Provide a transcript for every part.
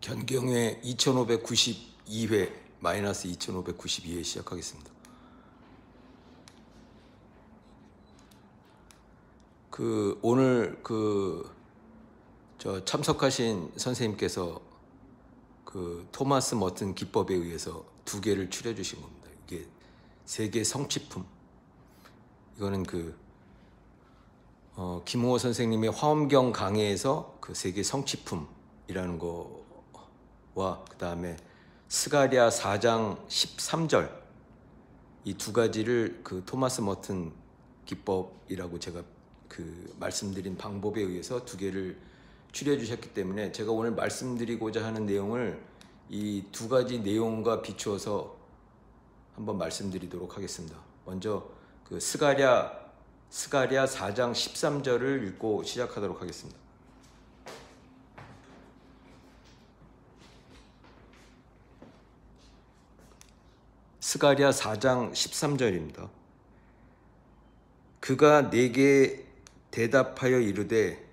견경회 2592회 마이너스 2592회 시작하겠습니다. 오늘 참석하신 선생님께서 토마스 머튼 기법에 의해서 두 개를 추려 주신 겁니다. 이게 세계 성취품. 이거는 김홍호 선생님의 화엄경 강해에서 세계 성취품이라는 거와 그 다음에 스가랴 4장 13절 이 두 가지를 토마스 머튼 기법이라고 제가 말씀드린 방법에 의해서 두 개를 추려 주셨기 때문에 제가 오늘 말씀드리고자 하는 내용을 이 두 가지 내용과 비추어서 한번 말씀드리도록 하겠습니다. 먼저 스가랴 4장 13절을 읽고 시작하도록 하겠습니다. 스가랴 4장 13절입니다. 그가 내게 대답하여 이르되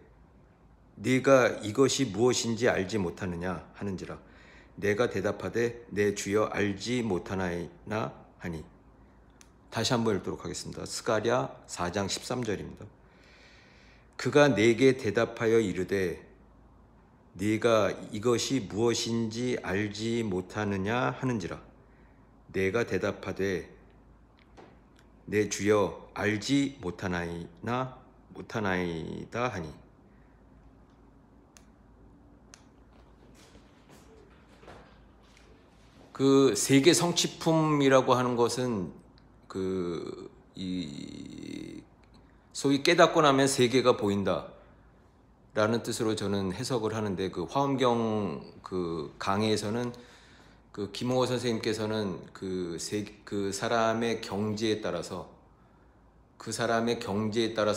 네가 이것이 무엇인지 알지 못하느냐 하는지라 내가 대답하되 내 주여 알지 못하나이나 하니. 다시 한번 읽도록 하겠습니다. 스가랴 4장 13절입니다. 그가 내게 대답하여 이르되 네가 이것이 무엇인지 알지 못하느냐 하는지라 내가 대답하되 내 주여 알지 못하나이다 하니. 세계 성취품이라고 하는 것은 소위 깨닫고 나면 세계가 보인다 라는 뜻으로 저는 해석을 하는데 화엄경 강해에서는 김홍호 선생님께서는 그 사람의 경지에 따라서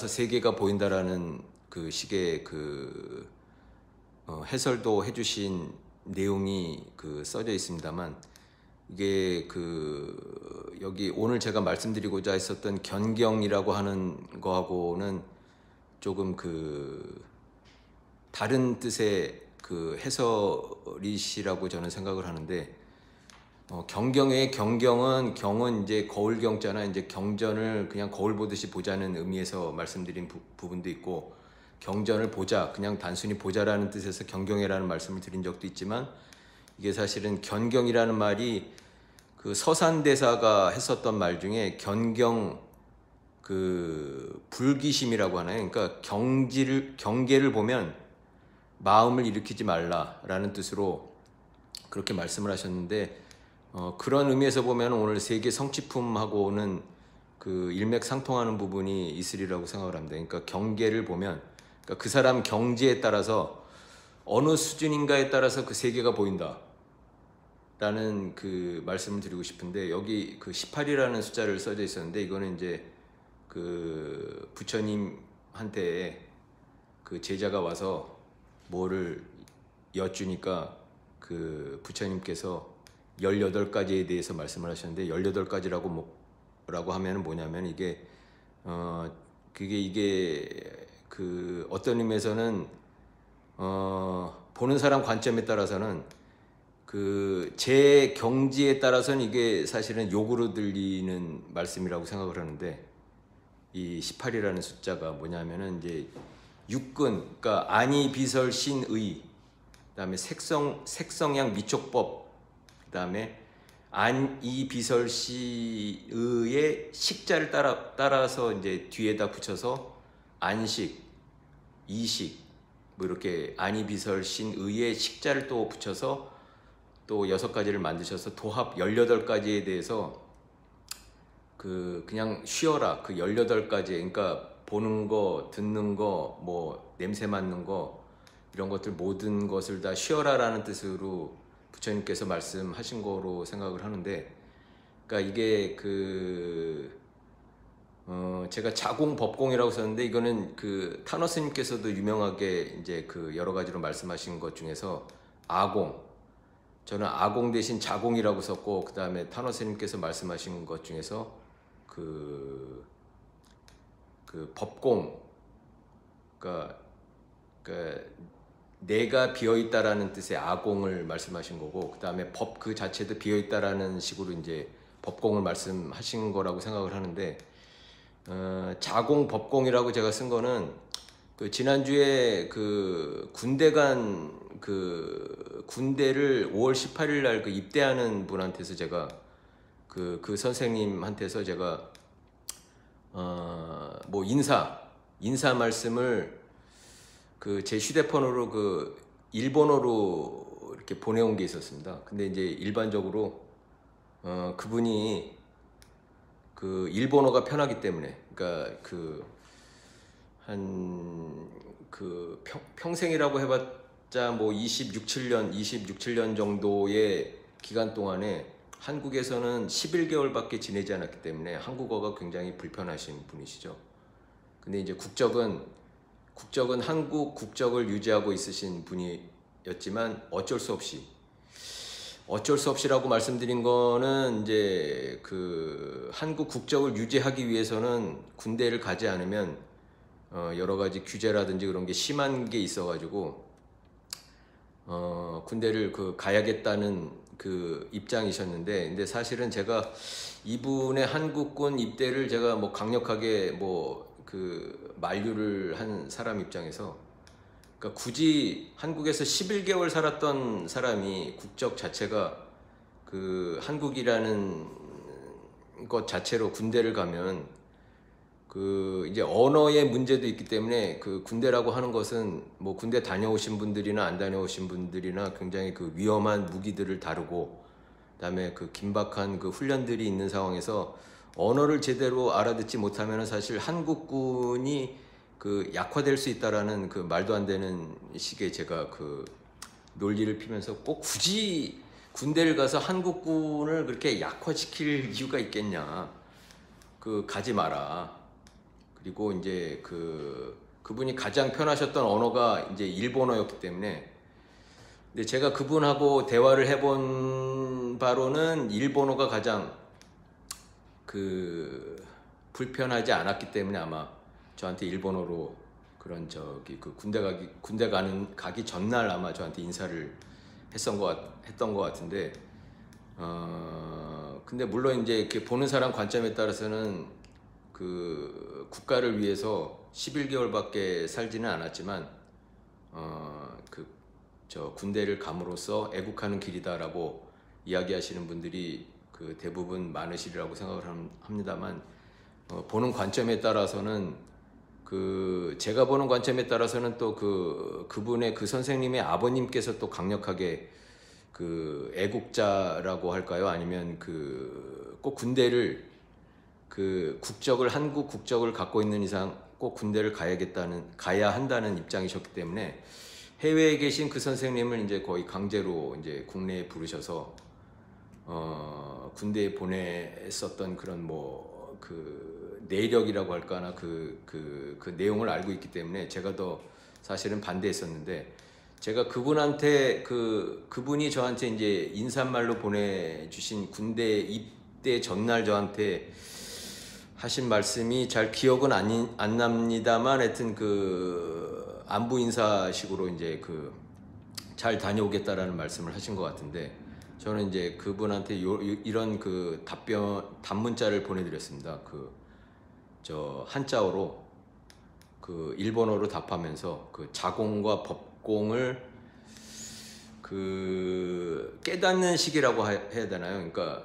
세계가 보인다라는 식의 해설도 해주신 내용이 써져 있습니다만, 이게 여기 오늘 제가 말씀드리고자 했었던 견경이라고 하는 거하고는 조금 다른 뜻의 해설이시라고 저는 생각을 하는데, 경경의 경은 이제 거울 경자나 이제 경전을 그냥 거울 보듯이 보자는 의미에서 말씀드린 부분도 있고, 경전을 보자, 그냥 단순히 보자라는 뜻에서 경경회라는 말씀을 드린 적도 있지만, 이게 사실은 견경이라는 말이 서산대사가 했었던 말 중에 견경 불기심이라고 하나요? 그러니까 경계를 보면 마음을 일으키지 말라라는 뜻으로 그렇게 말씀을 하셨는데, 그런 의미에서 보면 오늘 세계 성취품하고는 일맥상통하는 부분이 있으리라고 생각을 합니다. 그러니까 경계를 보면, 그러니까 그 사람 경지에 따라서 어느 수준인가에 따라서 그 세계가 보인다 라는 말씀을 드리고 싶은데, 여기 18이라는 숫자를 써져 있었는데, 이거는 이제 부처님한테 제자가 와서 뭐를 여쭈니까 부처님께서 18가지에 대해서 말씀을 하셨는데, 18가지라고 하면 뭐냐면 이게 어떤 의미에서는 보는 사람 관점에 따라서는 제 경지에 따라서는 이게 사실은 욕으로 들리는 말씀이라고 생각을 하는데, 이 18이라는 숫자가 뭐냐면은 이제 육근, 그러니까 안이 비설 신의, 그다음에 색성양 미촉법, 그다음에 안이 비설 시의의 식자를 따라서 이제 뒤에다 붙여서 안식, 이식, 뭐 이렇게 안이 비설 신의의 식자를 또 붙여서 또 6가지를 만드셔서 도합 18가지에 대해서 그냥 쉬어라, 18가지, 그러니까 보는 거, 듣는 거, 뭐 냄새 맡는 거, 이런 것들 모든 것을 다 쉬어라라는 뜻으로 부처님께서 말씀하신 거로 생각을 하는데, 그러니까 이게 제가 자공법공이라고 썼는데, 이거는 타너스님께서도 유명하게 이제 여러 가지로 말씀하신 것 중에서 아공, 저는 아공 대신 자공이라고 썼고, 그 다음에 타너스님께서 말씀하신 것 중에서 법공, 그러니까 내가 비어있다라는 뜻의 아공을 말씀하신 거고, 그 다음에 법 그 자체도 비어있다라는 식으로 이제 법공을 말씀하신 거라고 생각을 하는데, 자공 법공이라고 제가 쓴 거는 그 지난주에 그 군대 간 그 군대를 5월 18일 날 그 입대하는 분한테서 제가 그 선생님한테서 제가 뭐 인사 말씀을 그 제 휴대폰으로 그 일본어로 이렇게 보내온 게 있었습니다. 근데 이제 일반적으로 그분이 그 일본어가 편하기 때문에, 그러니까 그 한 그 평생이라고 해봤자 뭐 26~27년 정도의 기간 동안에 한국에서는 11개월밖에 지내지 않았기 때문에 한국어가 굉장히 불편하신 분이시죠. 근데 이제 국적은 한국 국적을 유지하고 있으신 분이었지만 어쩔 수 없이라고 말씀드린 거는 이제 그 한국 국적을 유지하기 위해서는 군대를 가지 않으면 여러 가지 규제라든지 그런 게 심한 게 있어가지고 군대를 그 가야겠다는 그 입장이셨는데, 근데 사실은 제가 이분의 한국군 입대를 제가 뭐 강력하게 뭐 그 만류를 한 사람 입장에서, 그러니까 굳이 한국에서 11개월 살았던 사람이 국적 자체가 그 한국이라는 것 자체로 군대를 가면 그 이제 언어의 문제도 있기 때문에 그 군대라고 하는 것은 뭐 군대 다녀오신 분들이나 안 다녀오신 분들이나 굉장히 그 위험한 무기들을 다루고, 그다음에 그 긴박한 그 훈련들이 있는 상황에서 언어를 제대로 알아듣지 못하면 사실 한국군이 그 약화될 수 있다라는 그 말도 안 되는 식의 제가 그 논리를 피면서 꼭 굳이 군대를 가서 한국군을 그렇게 약화시킬 이유가 있겠냐, 그 가지 마라. 그리고 이제 그분이 가장 편하셨던 언어가 이제 일본어였기 때문에, 근데 제가 그분하고 대화를 해본 바로는 일본어가 가장 그 불편하지 않았기 때문에 아마 저한테 일본어로 그런 그 군대 가기 전날 아마 저한테 인사를 했던 것 같은데, 근데 물론 이제 이렇게 보는 사람 관점에 따라서는 그 국가를 위해서 11개월밖에 살지는 않았지만 군대를 감으로써 애국하는 길이다라고 이야기하시는 분들이 그 대부분 많으시리라고 생각을 합니다만, 보는 관점에 따라서는 제가 보는 관점에 따라서는 또 그분의 그 선생님의 아버님께서 또 강력하게 그 애국자라고 할까요? 아니면 꼭 군대를 한국 국적을 갖고 있는 이상 꼭 군대를 가야 한다는 입장이셨기 때문에 해외에 계신 그 선생님을 이제 거의 강제로 이제 국내에 부르셔서 군대에 보냈었던 그런 그 내력이라고 할까나 그 내용을 알고 있기 때문에 제가 더 사실은 반대했었는데, 제가 그분한테 그분이 저한테 이제 인사말로 보내주신 군대 입대 전날 저한테 하신 말씀이 잘 기억은 안 납니다만, 하여튼 그 안부 인사식으로 이제 잘 다녀오겠다라는 말씀을 하신 것 같은데, 저는 이제 그분한테 이런 그 답문자를 보내드렸습니다. 한자어로 일본어로 답하면서 자공과 법공을 깨닫는 시기라고 해야 되나요? 그러니까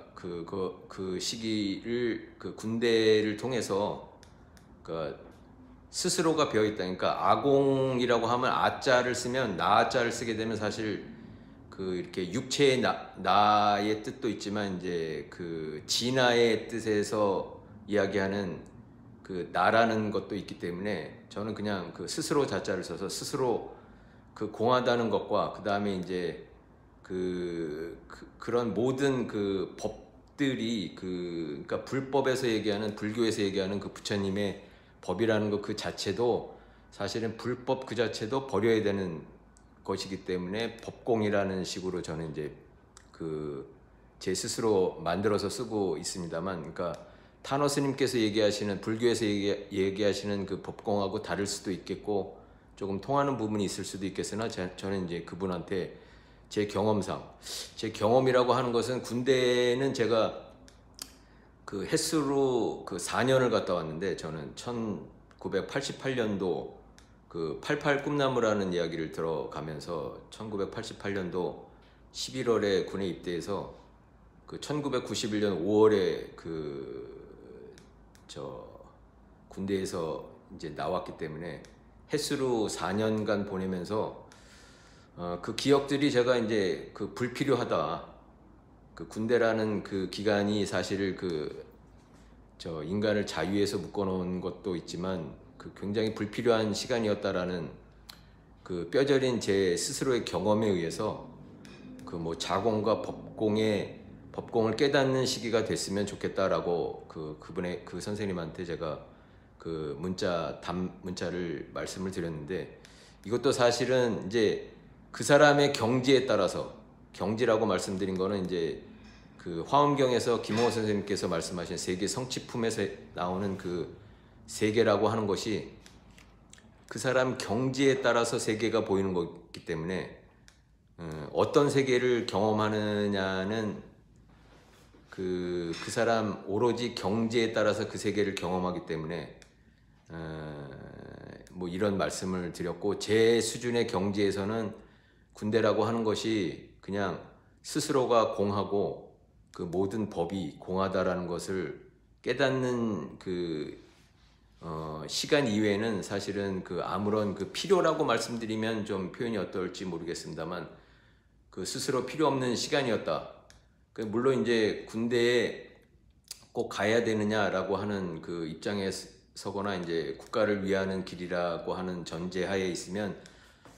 그 시기를 군대를 통해서 그러니까 스스로가 비어있다. 그러니까 아공이라고 하면 아자를 쓰면 나자를 쓰게 되면 사실 이렇게 육체의 나의 뜻도 있지만 이제 진화의 뜻에서 이야기하는 나라는 것도 있기 때문에, 저는 그냥 스스로 자자를 써서 스스로 공하다는 것과 그 다음에 이제 그런 모든 법들이 그러니까 불법에서 얘기하는, 불교에서 얘기하는 부처님의 법이라는 것 그 자체도 사실은 불법 그 자체도 버려야 되는 것이기 때문에 법공이라는 식으로 저는 이제 제 스스로 만들어서 쓰고 있습니다만, 그러니까 타노 스님께서 얘기하시는, 불교에서 얘기하시는 그 법공하고 다를 수도 있겠고, 조금 통하는 부분이 있을 수도 있겠으나 저는 이제 그분한테 제 경험상, 제 경험이라고 하는 것은 군대는 제가 그 햇수로 그 4년을 갔다 왔는데, 저는 1988년도 그 88 꿈나무라는 이야기를 들어가면서 1988년도 11월에 군에 입대해서 그 1991년 5월에 군대에서 이제 나왔기 때문에 햇수로 4년간 보내면서 그 기억들이 제가 이제 그 불필요하다. 그 군대라는 그 기간이 사실 인간을 자유에서 묶어놓은 것도 있지만 그 굉장히 불필요한 시간이었다라는 그 뼈저린 제 스스로의 경험에 의해서 그 뭐 자공과 법공을 깨닫는 시기가 됐으면 좋겠다라고 그분의 그 선생님한테 제가 그 문자를 말씀을 드렸는데, 이것도 사실은 이제 그 사람의 경지에 따라서, 경지라고 말씀드린 거는 이제 그 화엄경에서 김홍호 선생님께서 말씀하신 세계 성취품에서 나오는 그 세계라고 하는 것이 그 사람 경지에 따라서 세계가 보이는 거기 때문에 어떤 세계를 경험하느냐는 그 사람 오로지 경지에 따라서 그 세계를 경험하기 때문에 뭐 이런 말씀을 드렸고, 제 수준의 경지에서는 군대라고 하는 것이 그냥 스스로가 공하고 그 모든 법이 공하다라는 것을 깨닫는 시간 이외에는 사실은 아무런 필요라고 말씀드리면 좀 표현이 어떨지 모르겠습니다만 그 스스로 필요 없는 시간이었다. 물론 이제 군대에 꼭 가야 되느냐라고 하는 그 입장에 서거나 이제 국가를 위하는 길이라고 하는 전제하에 있으면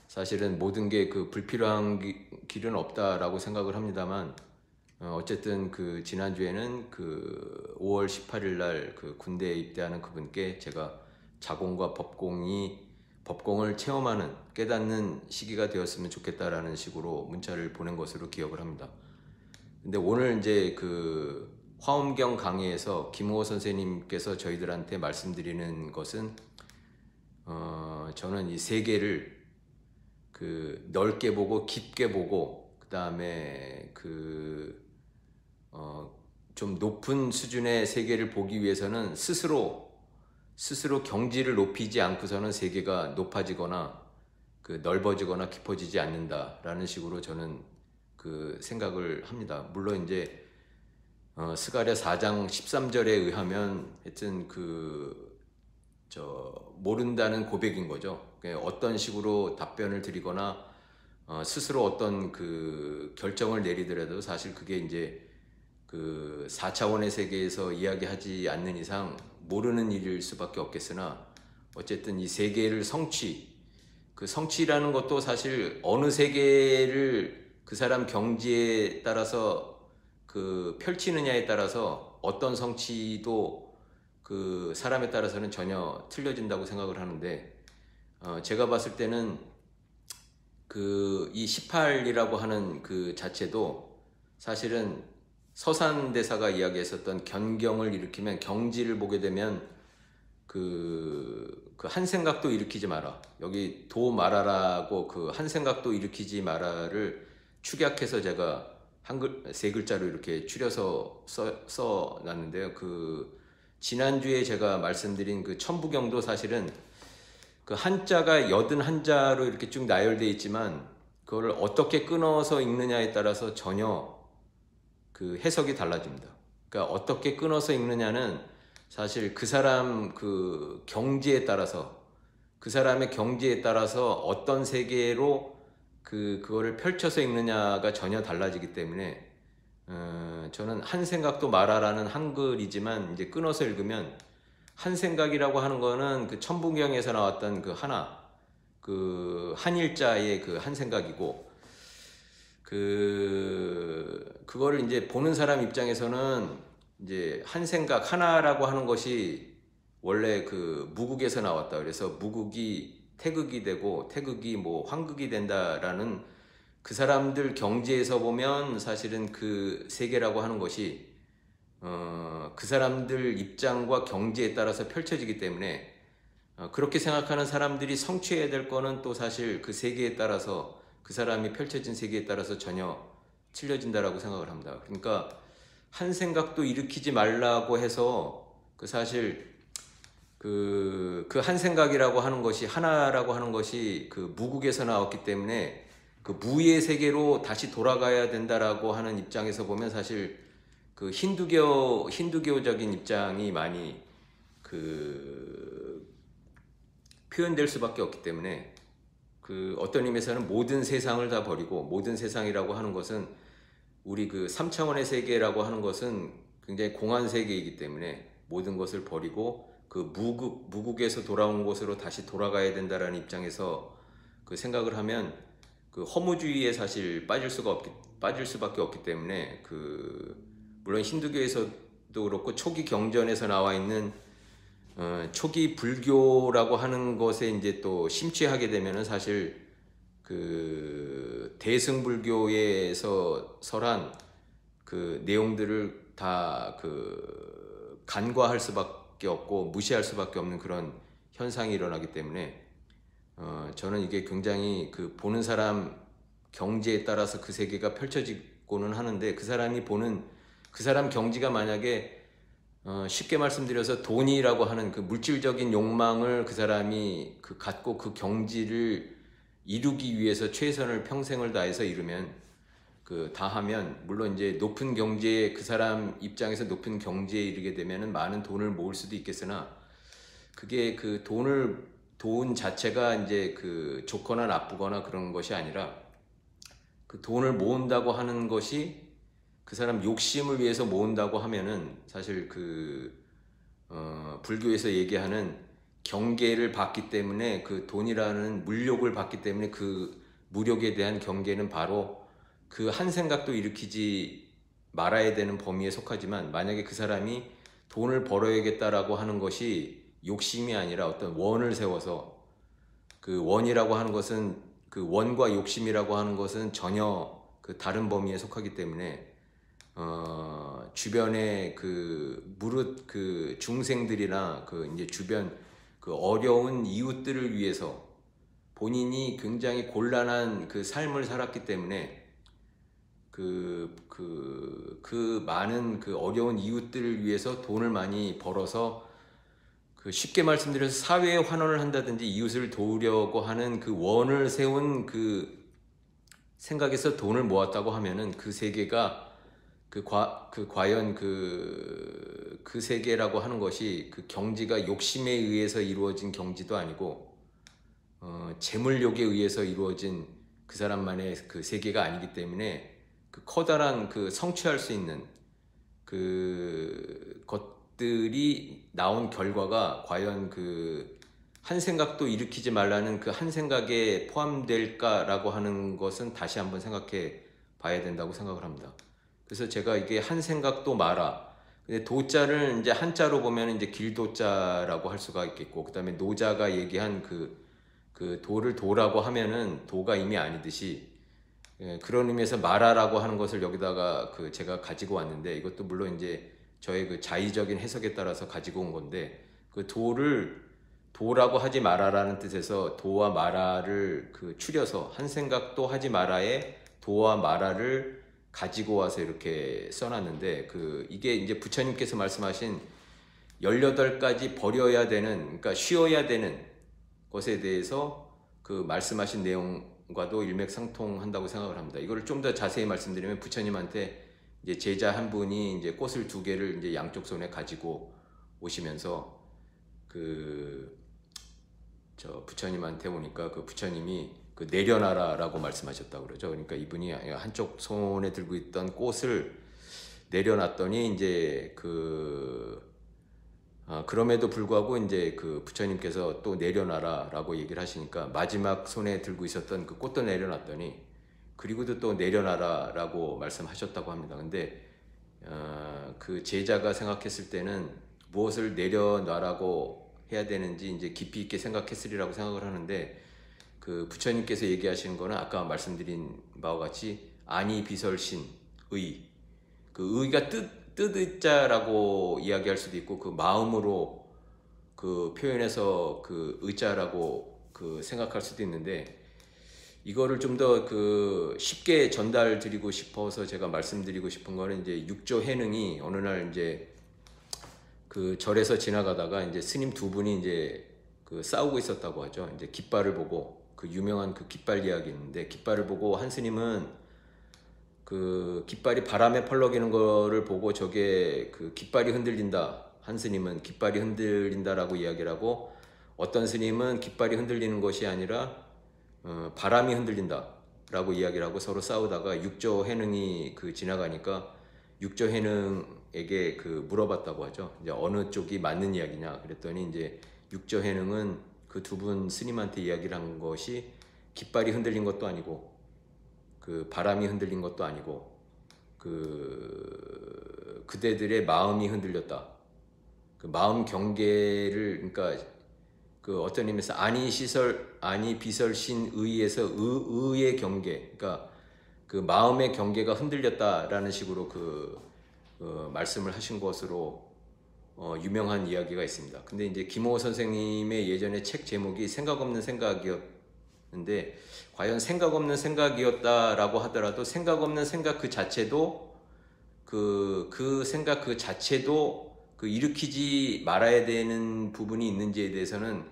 사실은 모든 게 불필요한 길은 없다라고 생각을 합니다만, 어쨌든 지난주에는 5월 18일 날 군대에 입대하는 그분께 제가 자공과 법공을 체험하는, 깨닫는 시기가 되었으면 좋겠다라는 식으로 문자를 보낸 것으로 기억을 합니다. 근데 오늘 이제 화엄경 강의에서 김홍호 선생님께서 저희들한테 말씀드리는 것은 저는 이 세계를 넓게 보고 깊게 보고 그 다음에 좀 높은 수준의 세계를 보기 위해서는 스스로 경지를 높이지 않고서는 세계가 높아지거나 넓어지거나 깊어지지 않는다라는 식으로 저는 생각을 합니다. 물론 이제 스가랴 4장 13절에 의하면 하여튼 모른다는 고백인 거죠. 어떤 식으로 답변을 드리거나 스스로 어떤 결정을 내리더라도 사실 그게 이제 4차원의 세계에서 이야기하지 않는 이상 모르는 일일 수밖에 없겠으나, 어쨌든 이 세계를 성취라는 것도 사실 어느 세계를 그 사람 경지에 따라서 펼치느냐에 따라서 어떤 성취도 그 사람에 따라서는 전혀 틀려진다고 생각을 하는데, 제가 봤을 때는 이 18이라고 하는 그 자체도 사실은 서산대사가 이야기했었던 견경을 일으키면, 경지를 보게 되면 한 생각도 일으키지 마라. 여기 도 말아라고 한 생각도 일으키지 마라를 축약해서 제가 세 글자로 이렇게 줄여서 써놨는데요. 지난주에 제가 말씀드린 천부경도 사실은 한자가 81자로 이렇게 쭉 나열되어 있지만 그걸 어떻게 끊어서 읽느냐에 따라서 전혀 해석이 달라집니다. 그러니까 어떻게 끊어서 읽느냐는 사실 그 사람 경지에 따라서, 그 사람의 경지에 따라서 어떤 세계로 그거를 펼쳐서 읽느냐가 전혀 달라지기 때문에 저는 한 생각도 말아라는 한글이지만 이제 끊어서 읽으면 한 생각이라고 하는 거는 천부경에서 나왔던 한일자의 한 생각이고, 그거를 이제 보는 사람 입장에서는 이제 한 생각 하나라고 하는 것이 원래 무국에서 나왔다. 그래서 무국이 태극이 되고 태극이 뭐 황극이 된다라는 그 사람들 경지에서 보면 사실은 세계라고 하는 것이 그 사람들 입장과 경지에 따라서 펼쳐지기 때문에 그렇게 생각하는 사람들이 성취해야 될 거는 또 사실 그 세계에 따라서 그 사람이 펼쳐진 세계에 따라서 전혀 틀려진다라고 생각을 합니다. 그러니까 한 생각도 일으키지 말라고 해서 그 사실 그 한 생각이라고 하는 것이 하나라고 하는 것이 그 무국에서 나왔기 때문에 그 무의 세계로 다시 돌아가야 된다라고 하는 입장에서 보면 사실 그 힌두교적인 입장이 많이 그 표현될 수밖에 없기 때문에 그 어떤 의미에서는 모든 세상을 다 버리고 모든 세상이라고 하는 것은 우리 그 3차원의 세계라고 하는 것은 굉장히 공한 세계이기 때문에 모든 것을 버리고 그 무국에서 돌아온 곳으로 다시 돌아가야 된다라는 입장에서 그 생각을 하면 그 허무주의에 사실 빠질 수밖에 없기 때문에 그 물론 힌두교에서도 그렇고 초기 경전에서 나와 있는 초기 불교라고 하는 것에 이제 또 심취하게 되면은 사실 그 대승불교에서 설한 그 내용들을 다 그 간과할 수밖에 없고 무시할 수밖에 없는 그런 현상이 일어나기 때문에 저는 이게 굉장히 그 보는 사람 경지에 따라서 그 세계가 펼쳐지고는 하는데 그 사람이 보는 그 사람 경지가 만약에 쉽게 말씀드려서 돈이라고 하는 그 물질적인 욕망을 그 사람이 그 갖고 그 경지를 이루기 위해서 최선을 평생을 다해서 이루면 그 다 하면 물론 이제 높은 경제에 그 사람 입장에서 높은 경제에 이르게 되면은 많은 돈을 모을 수도 있겠으나 그게 그 돈 자체가 이제 그 좋거나 나쁘거나 그런 것이 아니라 그 돈을 모은다고 하는 것이 그 사람 욕심을 위해서 모은다고 하면은 사실 그 불교에서 얘기하는 경계를 받기 때문에 그 돈이라는 물욕을 받기 때문에 그 무력에 대한 경계는 바로 그 한 생각도 일으키지 말아야 되는 범위에 속하지만 만약에 그 사람이 돈을 벌어야겠다라고 하는 것이 욕심이 아니라 어떤 원을 세워서 그 원이라고 하는 것은 그 원과 욕심이라고 하는 것은 전혀 그 다른 범위에 속하기 때문에 주변에 그 무릇 그 중생들이나 그 이제 주변 그 어려운 이웃들을 위해서 본인이 굉장히 곤란한 그 삶을 살았기 때문에 그 많은 그 어려운 이웃들을 위해서 돈을 많이 벌어서 그 쉽게 말씀드려서 사회에 환원을 한다든지 이웃을 도우려고 하는 그 원을 세운 그 생각에서 돈을 모았다고 하면은 그 세계가 과연 그 세계라고 하는 것이 그 경지가 욕심에 의해서 이루어진 경지도 아니고 재물욕에 의해서 이루어진 그 사람만의 그 세계가 아니기 때문에 그 커다란 그 성취할 수 있는 그 것들이 나온 결과가 과연 그 한 생각도 일으키지 말라는 그 한 생각에 포함될까라고 하는 것은 다시 한번 생각해 봐야 된다고 생각을 합니다. 그래서 제가 이게 한 생각도 마라. 근데 도자를 이제 한자로 보면 이제 길도자라고 할 수가 있겠고, 그 다음에 노자가 얘기한 그 도를 도라고 하면은 도가 이미 아니듯이, 그런 의미에서 마라라고 하는 것을 여기다가 그 제가 가지고 왔는데, 이것도 물론 이제 저의 그 자의적인 해석에 따라서 가지고 온 건데, 그 도라고 하지 마라라는 뜻에서 도와 마라를 그 추려서 한 생각도 하지 마라에 도와 마라를 가지고 와서 이렇게 써놨는데, 이게 이제 부처님께서 말씀하신 18가지 버려야 되는, 그러니까 쉬어야 되는 것에 대해서 그 말씀하신 내용과도 일맥상통한다고 생각을 합니다. 이거를 좀 더 자세히 말씀드리면 부처님한테 이제 제자 한 분이 이제 꽃을 2개를 이제 양쪽 손에 가지고 오시면서 저 부처님한테 오니까 그 부처님이 그 내려놔라라고 말씀하셨다고 그러죠. 그러니까 이분이 한쪽 손에 들고 있던 꽃을 내려놨더니 이제 그럼에도 불구하고 이제 그 부처님께서 또 내려놔라라고 얘기를 하시니까 마지막 손에 들고 있었던 그 꽃도 내려놨더니 그리고도 또 내려놔라라고 말씀하셨다고 합니다. 근데 그 제자가 생각했을 때는 무엇을 내려놔라고 해야 되는지 이제 깊이 있게 생각했으리라고 생각을 하는데, 그 부처님께서 얘기하시는 거는 아까 말씀드린 바와 같이 아니 비설신 의, 그 의가 뜻의자라고 이야기할 수도 있고 그 마음으로 그 표현해서 그 의자라고 그 생각할 수도 있는데, 이거를 좀 더 그 쉽게 전달 드리고 싶어서 제가 말씀드리고 싶은 거는, 이제 육조 해능이 어느 날 이제 그 절에서 지나가다가 이제 스님 두 분이 이제 그 싸우고 있었다고 하죠. 이제 깃발을 보고, 그 유명한 그 깃발 이야기 있는데, 깃발을 보고 한 스님은 그 깃발이 바람에 펄럭이는 거를 보고 저게 그 깃발이 흔들린다, 한 스님은 깃발이 흔들린다라고 이야기를 하고, 어떤 스님은 깃발이 흔들리는 것이 아니라 바람이 흔들린다 라고 이야기를 하고 서로 싸우다가 육조 해능이 그 지나가니까 육조 해능에게 그 물어봤다고 하죠. 이제 어느 쪽이 맞는 이야기냐 그랬더니, 이제 육조 해능은 그 두 분 스님한테 이야기를 한 것이, 깃발이 흔들린 것도 아니고 그 바람이 흔들린 것도 아니고 그대들의 마음이 흔들렸다. 그 마음 경계를, 그러니까 그 어떤 의미에서 아니 비설신 의에서 의의 경계, 그러니까 그 마음의 경계가 흔들렸다라는 식으로 말씀을 하신 것으로 유명한 이야기가 있습니다. 근데 이제 김호 선생님의 예전에 책 제목이 생각 없는 생각이었는데, 과연 생각 없는 생각이었다라고 하더라도 생각 없는 생각 그 자체도 그 생각 그 자체도 그 일으키지 말아야 되는 부분이 있는지에 대해서는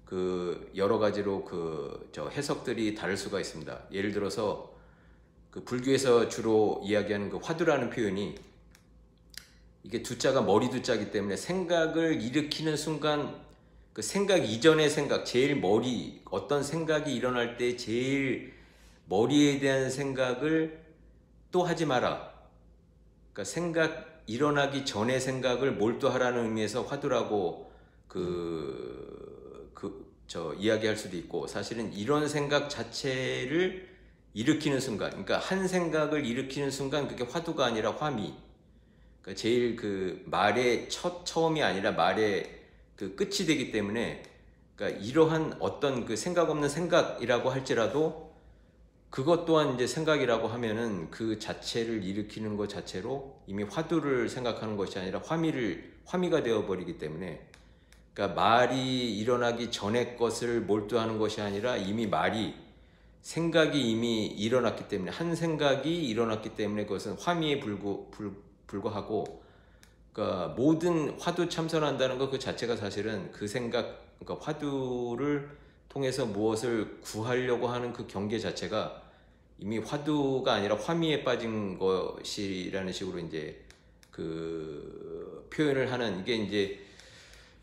그 여러 가지로 저 해석들이 다를 수가 있습니다. 예를 들어서 그 불교에서 주로 이야기하는 그 화두라는 표현이, 이게 두자가 머리 두자이기 때문에 생각을 일으키는 순간 그 생각 이전의 생각, 제일 머리, 어떤 생각이 일어날 때 제일 머리에 대한 생각을 또 하지 마라. 그러니까 생각 일어나기 전의 생각을 몰두하라는 의미에서 화두라고 이야기할 수도 있고, 사실은 이런 생각 자체를 일으키는 순간, 그러니까 한 생각을 일으키는 순간 그게 화두가 아니라 화미. 그러니까 제일 그 말의 처음이 아니라 말의 그 끝이 되기 때문에, 그러니까 이러한 어떤 그 생각 없는 생각이라고 할지라도 그것 또한 이제 생각이라고 하면은 그 자체를 일으키는 것 자체로 이미 화두를 생각하는 것이 아니라 화미가 되어버리기 때문에, 그러니까 말이 일어나기 전의 것을 몰두하는 것이 아니라 이미 생각이 이미 일어났기 때문에, 한 생각이 일어났기 때문에 그것은 화미에 불과하고, 그러니까 모든 화두 참선한다는 것 그 자체가 사실은 그 생각, 그러니까 화두를 통해서 무엇을 구하려고 하는 그 경계 자체가 이미 화두가 아니라 화미에 빠진 것이라는 식으로 이제 그 표현을 하는, 이게 이제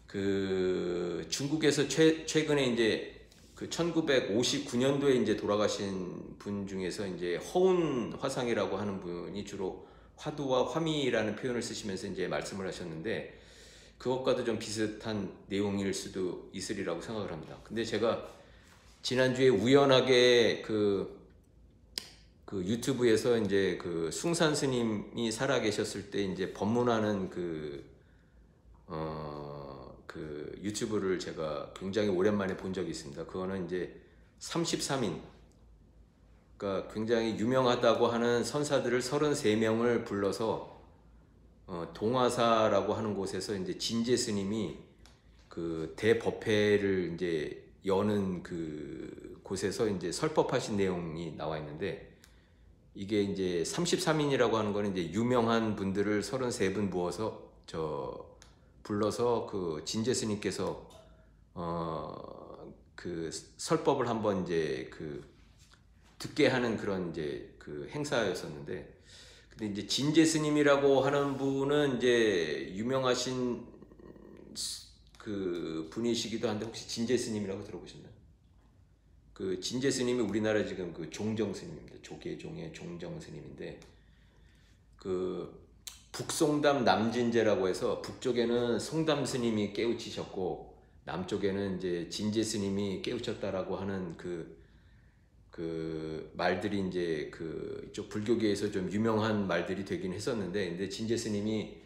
그 중국에서 최근에 이제 그 1959년도에 이제 돌아가신 분 중에서 이제 허운 화상이라고 하는 분이 주로 화두와 화미라는 표현을 쓰시면서 이제 말씀을 하셨는데, 그것과도 좀 비슷한 내용일 수도 있으리라고 생각을 합니다. 근데 제가 지난주에 우연하게 그 유튜브에서 이제 그 숭산 스님이 살아 계셨을 때 이제 법문하는 그 유튜브를 제가 굉장히 오랜만에 본 적이 있습니다. 그거는 이제 33인, 그러니까 굉장히 유명하다고 하는 선사들을 33명을 불러서 동화사라고 하는 곳에서 이제 진제 스님이 그 대법회를 이제 여는 그 곳에서 이제 설법하신 내용이 나와 있는데, 이게 이제 33인이라고 하는 거는 이제 유명한 분들을 33분 불러서 그 진제 스님께서 그 설법을 한번 이제 듣게 하는 그런 이제 그 행사였었는데, 근데 이제 진제 스님이라고 하는 분은 이제 유명하신 그 분이시기도 한데, 혹시 진제 스님이라고 들어보셨나요? 그 진제 스님이 우리나라 지금 그 종정 스님입니다. 조계종의 종정 스님인데, 그 북송담 남진제라고 해서 북쪽에는 송담 스님이 깨우치셨고 남쪽에는 이제 진제 스님이 깨우쳤다라고 하는 그 말들이 이제 이쪽 불교계에서 좀 유명한 말들이 되긴 했었는데, 근데 진제 스님이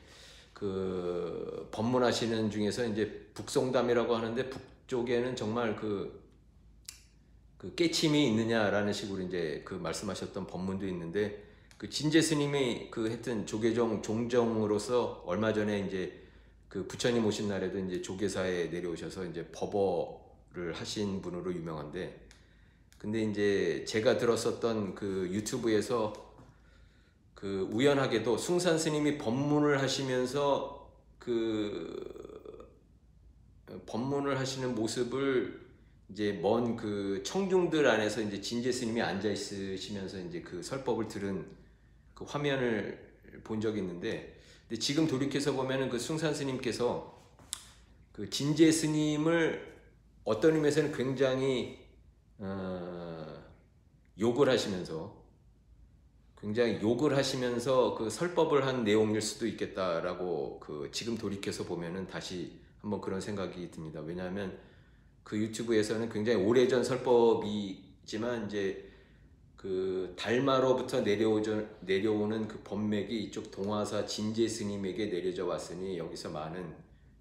그 법문하시는 중에서 이제 북송담이라고 하는데, 북쪽에는 정말 그 깨침이 있느냐라는 식으로 이제 말씀하셨던 법문도 있는데, 그 진제 스님이 하여튼 조계종 종정으로서 얼마 전에 이제 그 부처님 오신 날에도 이제 조계사에 내려오셔서 이제 법어를 하신 분으로 유명한데, 근데 이제 제가 들었었던 그 유튜브에서 그 우연하게도 숭산 스님이 법문을 하시면서 그 법문을 하시는 모습을 이제 먼 그 청중들 안에서 이제 진제 스님이 앉아 있으시면서 이제 그 설법을 들은 그 화면을 본 적이 있는데, 근데 지금 돌이켜서 보면은 그 숭산 스님께서 그 진제 스님을 어떤 의미에서는 굉장히 욕을 하시면서 그 설법을 한 내용일 수도 있겠다라고 그 지금 돌이켜서 보면은 다시 한번 그런 생각이 듭니다. 왜냐하면 그 유튜브에서는 굉장히 오래전 설법이지만 이제 그 달마로부터 내려오는 그 법맥이 이쪽 동화사 진제 스님에게 내려져 왔으니 여기서 많은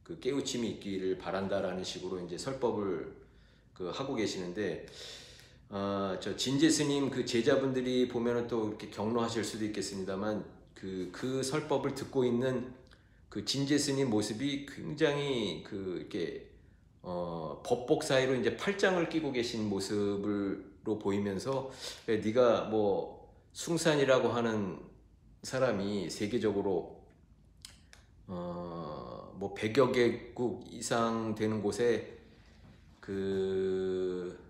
그 깨우침이 있기를 바란다라는 식으로 이제 설법을 그 하고 계시는데, 저 진제 스님 그 제자분들이 보면은 또 이렇게 경로하실 수도 있겠습니다만 그 설법을 듣고 있는 그 진제 스님 모습이 굉장히 그 이렇게 법복 사이로 이제 팔짱을 끼고 계신 모습으로 보이면서, 네가 뭐 숭산이라고 하는 사람이 세계적으로 뭐 100여 개국 이상 되는 곳에 그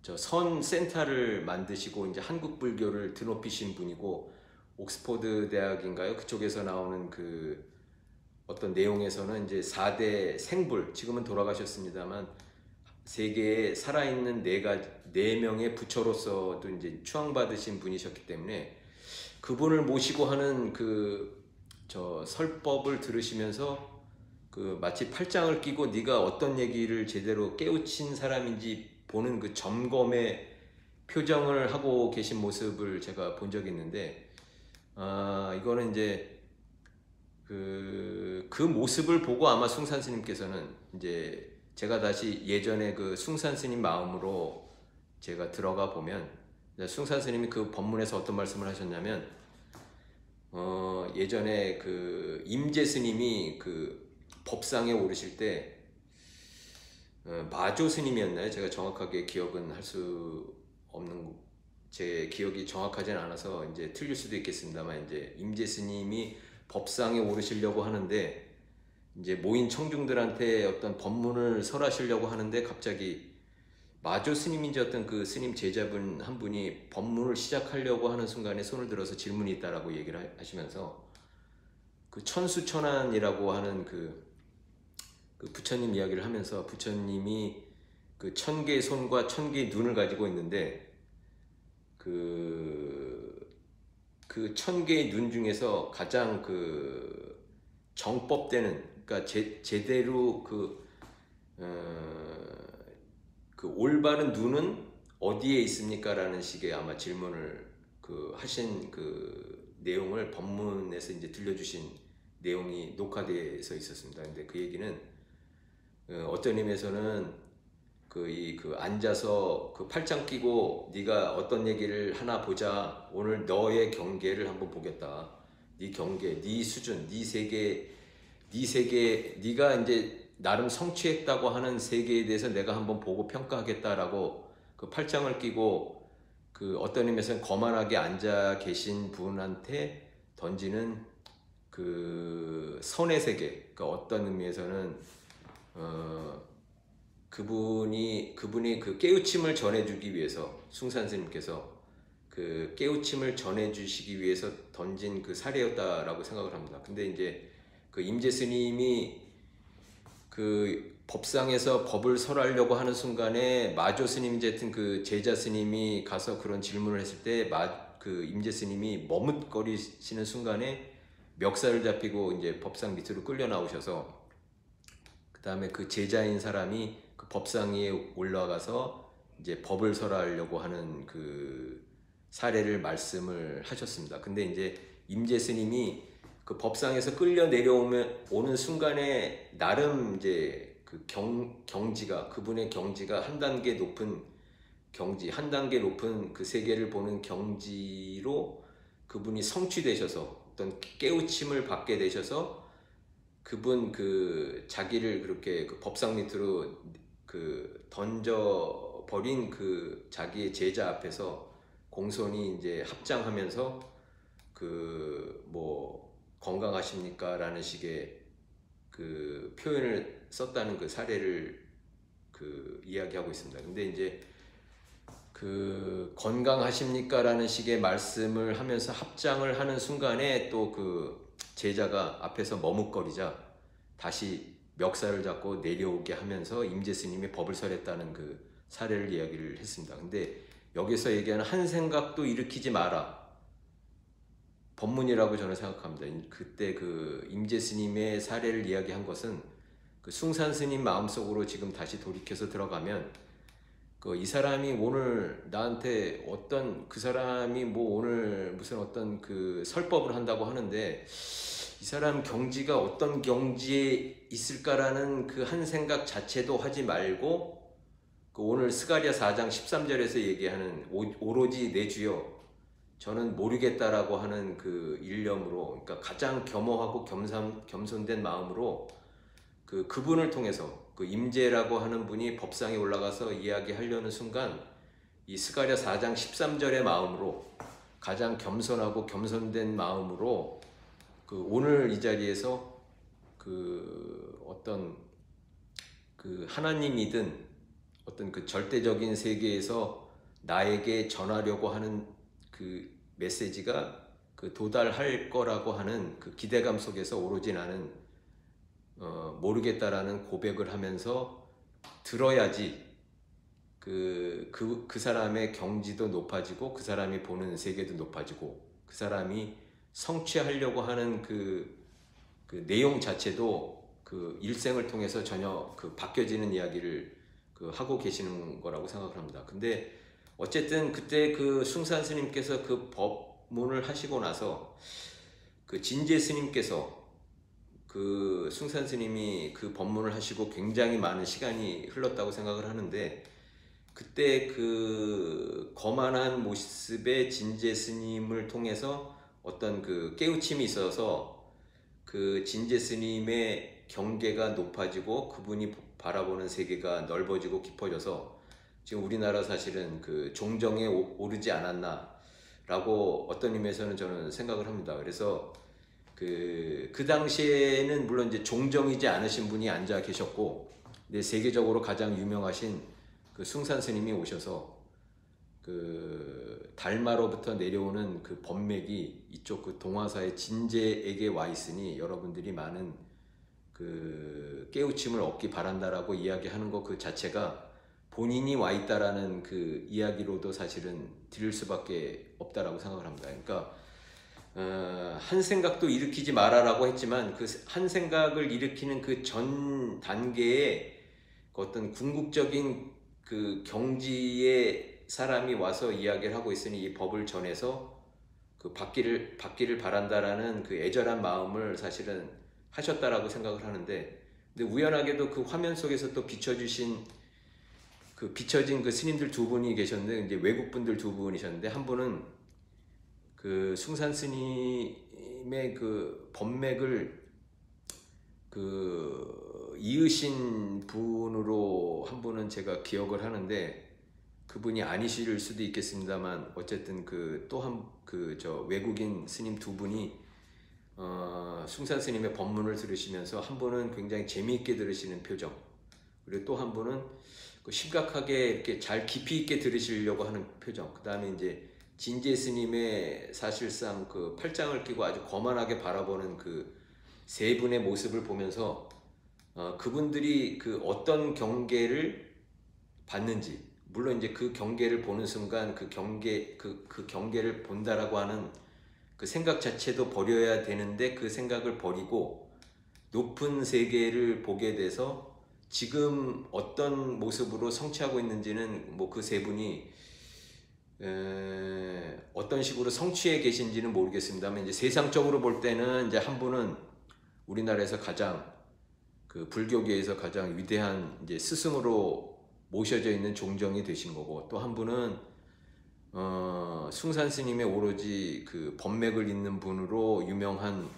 저 선 센터를 만드시고 이제 한국 불교를 드높이신 분이고, 옥스퍼드 대학인가요? 그쪽에서 나오는 그 어떤 내용에서는 이제 4대 생불, 지금은 돌아가셨습니다만 세계에 살아있는 네 명의 부처로서도 이제 추앙받으신 분이셨기 때문에 그분을 모시고 하는 그 저 설법을 들으시면서 그 마치 팔짱을 끼고 네가 어떤 얘기를 제대로 깨우친 사람인지 보는 그 점검의 표정을 하고 계신 모습을 제가 본 적이 있는데, 이거는 이제 그 모습을 보고 아마 숭산 스님께서는 이제 제가 다시 예전에 그 숭산 스님 마음으로 제가 들어가 보면, 숭산 스님이 그 법문에서 어떤 말씀을 하셨냐면, 예전에 그 임재 스님이 그 법상에 오르실 때 마조 스님이었나요? 제가 정확하게 기억은 할 수 없는, 제 기억이 정확하진 않아서 이제 틀릴 수도 있겠습니다만, 이제 임재 스님이 법상에 오르시려고 하는데 이제 모인 청중들한테 어떤 법문을 설하시려고 하는데 갑자기 마조 스님인지 어떤 그 스님 제자분 한 분이 법문을 시작하려고 하는 순간에 손을 들어서 질문이 있다라고 얘기를 하시면서 그 천수천안이라고 하는 그 부처님 이야기를 하면서, 부처님이 그 1000개의 손과 1000개의 눈을 가지고 있는데 그 1000개의 눈 중에서 가장 그 정법되는, 그러니까 제대로 그 올바른 눈은 어디에 있습니까? 라는 식의 아마 질문을 그 하신 그 내용을 법문에서 이제 들려주신 내용이 녹화되어서 있었습니다. 근데 그 얘기는 어떤 의미에서는 그 앉아서 그 팔짱 끼고 네가 어떤 얘기를 하나 보자, 오늘 너의 경계를 한번 보겠다, 네 경계, 네 수준, 네 세계, 네가 이제 나름 성취했다고 하는 세계에 대해서 내가 한번 보고 평가하겠다라고 그 팔짱을 끼고 그 어떤 의미에서는 거만하게 앉아 계신 분한테 던지는 그 선의 세계, 그러니까 어떤 의미에서는 그분이 그 깨우침을 전해주기 위해서, 숭산 스님께서 그 깨우침을 전해주시기 위해서 던진 그 사례였다라고 생각을 합니다. 근데 이제 그 임재 스님이 그 법상에서 법을 설하려고 하는 순간에 마조 스님인지 하여튼 그 제자 스님이 가서 그런 질문을 했을 때 그 임재 스님이 머뭇거리시는 순간에 멱살을 잡히고 이제 법상 밑으로 끌려 나오셔서, 그 다음에 그 제자인 사람이 그 법상 위에 올라가서 이제 법을 설하려고 하는 그 사례를 말씀을 하셨습니다. 근데 이제 임재 스님이 그 법상에서 끌려 오는 순간에 나름 이제 그 경지가, 그분의 경지가 한 단계 높은 경지, 한 단계 높은 그 세계를 보는 경지로 그분이 성취되셔서 어떤 깨우침을 받게 되셔서 그분 그 자기를 그렇게 그 법상 밑으로 그 던져 버린 그 자기의 제자 앞에서 공손히 이제 합장하면서 그 뭐 건강하십니까? 라는 식의 그 표현을 썼다는 그 사례를 그 이야기하고 있습니다. 근데 이제 그 건강하십니까? 라는 식의 말씀을 하면서 합장을 하는 순간에 또 그 제자가 앞에서 머뭇거리자 다시 멱살을 잡고 내려오게 하면서 임재 스님이 법을 설했다는 그 사례를 이야기를 했습니다. 근데 여기서 얘기하는 한 생각도 일으키지 마라. 법문이라고 저는 생각합니다. 그때 그 임재 스님의 사례를 이야기한 것은 그 숭산 스님 마음속으로 지금 다시 돌이켜서 들어가면 그 이 사람이 오늘 나한테 어떤 그 사람이 뭐 오늘 무슨 어떤 그 설법을 한다고 하는데 이 사람 경지가 어떤 경지에 있을까라는 그 한 생각 자체도 하지 말고 그 오늘 스가랴 4장 13절에서 얘기하는 오로지 내 주여 저는 모르겠다라고 하는 그 일념으로, 그러니까 가장 겸허하고 겸손된 마음으로 그분을 통해서 그 임재라고 하는 분이 법상에 올라가서 이야기하려는 순간 이 스가랴 4장 13절의 마음으로 가장 겸손하고 겸손된 마음으로 그 오늘 이 자리에서 그 어떤 그 하나님이든 어떤 그 절대적인 세계에서 나에게 전하려고 하는 그 메시지가 그 도달할 거라고 하는 그 기대감 속에서 오로지 나는 모르겠다라는 고백을 하면서 들어야지 그 사람의 경지도 높아지고 그 사람이 보는 세계도 높아지고 그 사람이 성취하려고 하는 그 내용 자체도 그 일생을 통해서 전혀 그 바뀌어지는 이야기를 그 하고 계시는 거라고 생각을 합니다. 근데 어쨌든 그때 그 숭산 스님께서 그 법문을 하시고 나서 그 진제 스님께서 그 숭산 스님이 그 법문을 하시고 굉장히 많은 시간이 흘렀다고 생각을 하는데 그때 그 거만한 모습의 진제 스님을 통해서 어떤 그 깨우침이 있어서 그 진제 스님의 경계가 높아지고 그분이 바라보는 세계가 넓어지고 깊어져서 지금 우리나라 사실은 그 종정에 오르지 않았나라고 어떤 의미에서는 저는 생각을 합니다. 그래서 그 당시에는 물론 이제 종정이지 않으신 분이 앉아 계셨고, 근데 세계적으로 가장 유명하신 그 숭산 스님이 오셔서 그 달마로부터 내려오는 그 법맥이 이쪽 그 동화사의 진제에게 와 있으니 여러분들이 많은 그 깨우침을 얻기 바란다라고 이야기하는 것 그 자체가 본인이 와 있다라는 그 이야기로도 사실은 들을 수밖에 없다라고 생각을 합니다. 그러니까 한 생각도 일으키지 마라라고 했지만 그 한 생각을 일으키는 그 전 단계에 그 어떤 궁극적인 그 경지에 사람이 와서 이야기를 하고 있으니 이 법을 전해서 그 받기를 바란다라는 그 애절한 마음을 사실은 하셨다라고 생각을 하는데, 근데 우연하게도 그 화면 속에서 또 비춰진 그 스님들 두 분이 계셨는데 이제 외국 분들 두 분이셨는데 한 분은 그 숭산 스님의 그 법맥을 그 이으신 분으로 한 분은 제가 기억을 하는데 그분이 아니실 수도 있겠습니다만 어쨌든 그 또 한 그 저 외국인 스님 두 분이 숭산 스님의 법문을 들으시면서 한 분은 굉장히 재미있게 들으시는 표정, 그리고 또 한 분은 그 심각하게 이렇게 잘 깊이 있게 들으시려고 하는 표정, 그 다음에 이제 진제 스님의 사실상 그 팔짱을 끼고 아주 거만하게 바라보는 그 세 분의 모습을 보면서 그분들이 그 어떤 경계를 받는지, 물론 이제 그 경계를 보는 순간 그 경계를 본다라고 하는 그 생각 자체도 버려야 되는데 그 생각을 버리고 높은 세계를 보게 돼서 지금 어떤 모습으로 성취하고 있는지는 뭐 그 세 분이 어떤 식으로 성취해 계신지는 모르겠습니다만 이제 세상적으로 볼 때는 이제 한 분은 우리나라에서 가장 그 불교계에서 가장 위대한 이제 스승으로 모셔져 있는 종정이 되신 거고, 또 한 분은 숭산 스님의 오로지 그 법맥을 잇는 분으로 유명한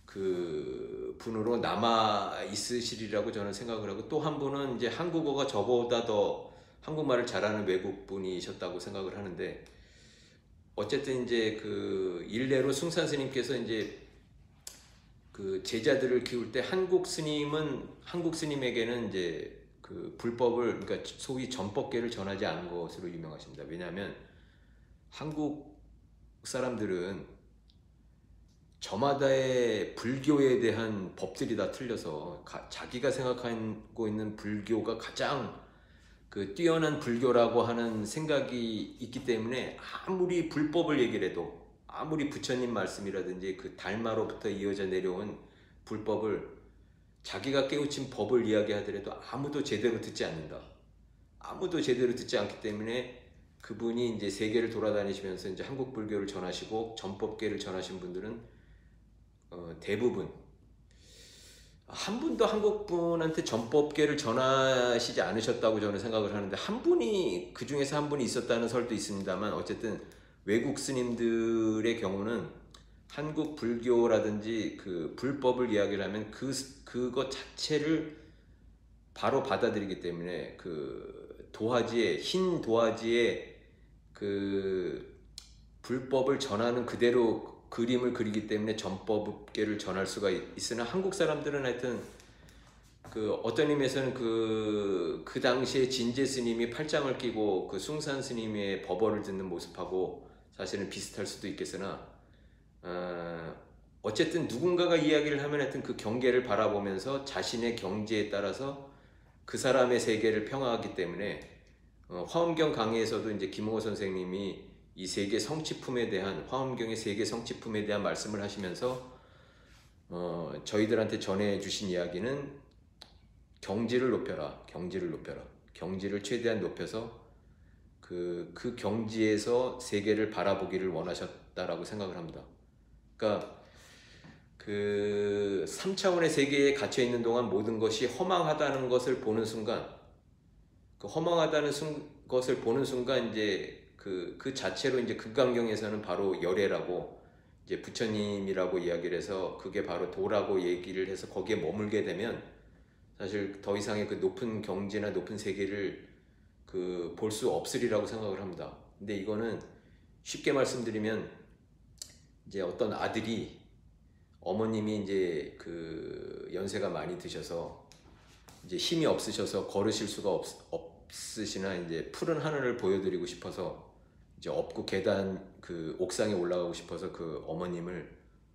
그 분으로 남아 있으시리라고 저는 생각을 하고, 또 한 분은 이제 한국어가 저보다 더 한국말을 잘하는 외국 분이셨다고 생각을 하는데, 어쨌든 이제 그 일례로 숭산 스님께서 이제 그 제자들을 키울 때 한국 스님에게는 이제 그 불법을, 그러니까 소위 전법계를 전하지 않은 것으로 유명하십니다. 왜냐하면 한국 사람들은 저마다의 불교에 대한 법들이 다 틀려서 자기가 생각하고 있는 불교가 가장 그 뛰어난 불교라고 하는 생각이 있기 때문에, 아무리 불법을 얘기를 해도, 아무리 부처님 말씀이라든지 그 달마로부터 이어져 내려온 불법을, 자기가 깨우친 법을 이야기하더라도 아무도 제대로 듣지 않는다. 아무도 제대로 듣지 않기 때문에 그분이 이제 세계를 돌아다니시면서 이제 한국 불교를 전하시고 전법계를 전하신 분들은 대부분, 한 분도 한국 분한테 전법계를 전하시지 않으셨다고 저는 생각을 하는데, 한 분이, 그 중에서 한 분이 있었다는 설도 있습니다만, 어쨌든 외국 스님들의 경우는 한국 불교라든지 그 불법을 이야기를 하면 그것 자체를 바로 받아들이기 때문에, 그 도화지에, 흰 도화지에 그 불법을 전하는 그대로 그림을 그리기 때문에 전법계를 전할 수가 있으나, 한국 사람들은 하여튼 그 어떤 의미에서는 그 당시에 진제 스님이 팔짱을 끼고 그 숭산 스님의 법어를 듣는 모습하고 사실은 비슷할 수도 있겠으나, 어쨌든 누군가가 이야기를 하면 하여튼 그 경계를 바라보면서 자신의 경지에 따라서 그 사람의 세계를 평화하기 때문에, 화엄경 강의에서도 이제 김홍호 선생님이 이 세계 성취품에 대한, 화엄경의 세계 성취품에 대한 말씀을 하시면서 저희들한테 전해주신 이야기는 경지를 높여라, 경지를 높여라, 경지를 최대한 높여서 그 경지에서 세계를 바라보기를 원하셨다라고 생각을 합니다. 그러니까 그 3차원의 세계에 갇혀 있는 동안 모든 것이 허망하다는 것을 보는 순간, 그 허망하다는 것을 보는 순간 이제 그 자체로 이제 극강경에서는 바로 열애라고, 이제 부처님이라고 이야기를 해서 그게 바로 도라고 얘기를 해서 거기에 머물게 되면 사실 더 이상의 그 높은 경지나 높은 세계를 그 볼 수 없으리라고 생각을 합니다. 근데 이거는 쉽게 말씀드리면, 이제 어떤 아들이, 어머님이 이제 그 연세가 많이 드셔서 이제 힘이 없으셔서 걸으실 수가 없으시나, 이제 푸른 하늘을 보여드리고 싶어서 이제 업고 계단 그 옥상에 올라가고 싶어서 그 어머님을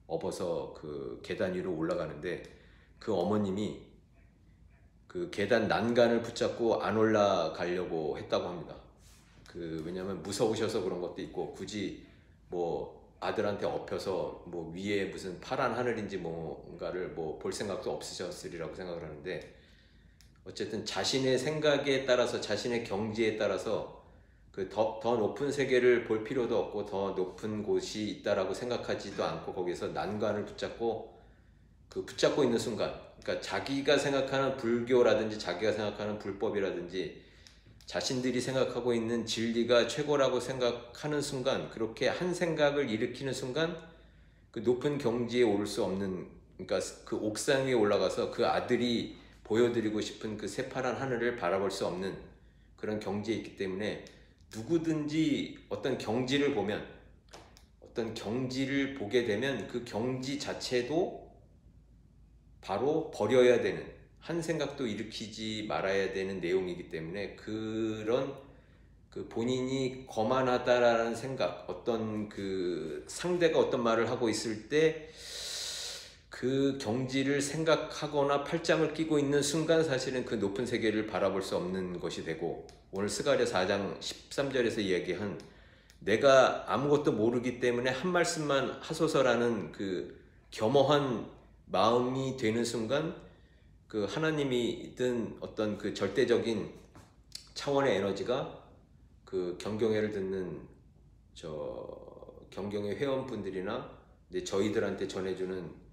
업어서 그 계단 위로 올라가는데, 그 어머님이 그 계단 난간을 붙잡고 안 올라가려고 했다고 합니다. 왜냐면 무서우셔서 그런 것도 있고, 굳이 뭐 아들한테 업혀서 뭐 위에 무슨 파란 하늘인지 뭔가를 뭐 볼 생각도 없으셨으리라고 생각을 하는데, 어쨌든 자신의 생각에 따라서, 자신의 경지에 따라서 그 더 높은 세계를 볼 필요도 없고, 더 높은 곳이 있다라고 생각하지도 않고, 거기서 난관을 붙잡고 있는 순간, 그러니까 자기가 생각하는 불교라든지 자기가 생각하는 불법이라든지 자신들이 생각하고 있는 진리가 최고라고 생각하는 순간, 그렇게 한 생각을 일으키는 순간 그 높은 경지에 오를 수 없는, 그러니까 그 옥상 위에 올라가서 그 아들이 보여드리고 싶은 그 새파란 하늘을 바라볼 수 없는 그런 경지에 있기 때문에, 누구든지 어떤 경지를 보면, 어떤 경지를 보게 되면 그 경지 자체도 바로 버려야 되는, 한 생각도 일으키지 말아야 되는 내용이기 때문에, 그런 그 본인이 거만하다라는 생각, 어떤 그 상대가 어떤 말을 하고 있을 때 그 경지를 생각하거나 팔짱을 끼고 있는 순간 사실은 그 높은 세계를 바라볼 수 없는 것이 되고, 오늘 스가랴 4장 13절에서 이야기한 내가 아무것도 모르기 때문에 한 말씀만 하소서라는 그 겸허한 마음이 되는 순간, 그 하나님이든 어떤 그 절대적인 차원의 에너지가 그 경경회를 듣는 경경회 회원분들이나 저희들한테 전해주는